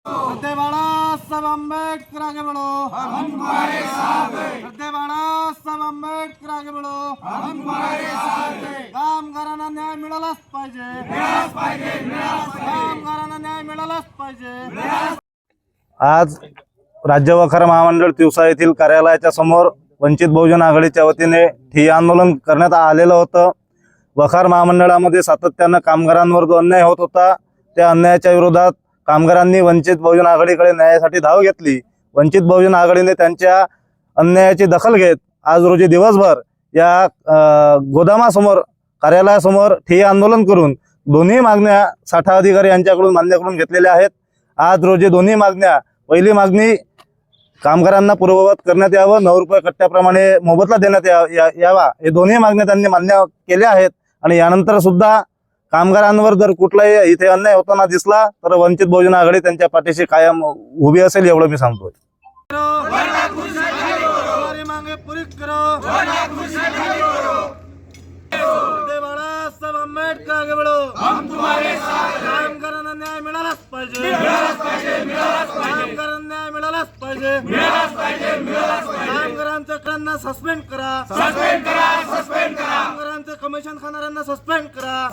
सरदार बाळा साहब अम्बेडकर आगे बढ़ो, हम तुम्हारे साथ हैं। सरदार बाळा साहब अम्बेडकर आगे बढ़ो, हम तुम्हारे साथ हैं। कामगारांना न्याय मिळालाच पाहिजे, मिळालाच पाहिजे, मिळालाच पाहिजे। कामगारांना न्याय मिळालाच पाहिजे। आज राज्य वखार महामंडळ तिवसा येथील कार्यालयाच्या समोर वंचित बहुजन आघाडीच्या वतीने ठिय्या आंदोलन करण्यात आलेलं होतं। वखार महामंडळामध्ये सातत्यानं कामगारांवर जो अन्याय होत होता त्या अन्यायाच्या विरोधात कामगारांनी वंचित बहुजन आघाडीकडे न्यायासाठी धाव घेतली। वंचित बहुजन आघाडीने त्यांच्या अन्यायाची दखल घेत आज रोजी दिवसभर या गोदामासमोर कार्यालयासमोर ठिय्या आंदोलन करून दोन्ही मागण्या साठा अधिकारी यांच्याकडून मान्य करून घेतलेल्या आहेत। आज रोजी दोन्ही मागण्या, पहिली मागणी कामगारांना पूर्ववत करण्यात यावं, 9 रुपये कट्ट्याप्रमाणे मोबदला देण्यात यावा, हे दोन्ही मागण्या त्यांनी मान्य केल्या आहेत। आणि यानंतर सुद्धा कामगारांवर जर कुठलाही इथे अन्याय होताना दिसला तर वंचित बहुजन आघाडी त्यांच्या पाठीशी कायम उभी असेल, एवढं मी सांगतोय। हमारी मांगे पूरी करो, सरदार बाळा साहब अम्बेडकर आगे बढ़ो, हम तुम्हारे साथ हैं। कामगारांना न्याय मिळालाच पाहिजे, मिळालाच पाहिजे, मिळालाच पाहिजे। कामगारांना न्याय मिळालाच पाहिजे, मिळालाच पाहिजे, मिळालाच पाहिजे। कामगारांच्या कामांना सस्पेंड करा, सस्पेंड करा, सस्पेंड करा। कामगारांचे कमिशन खाणाऱ्यांना सस्पेंड करा,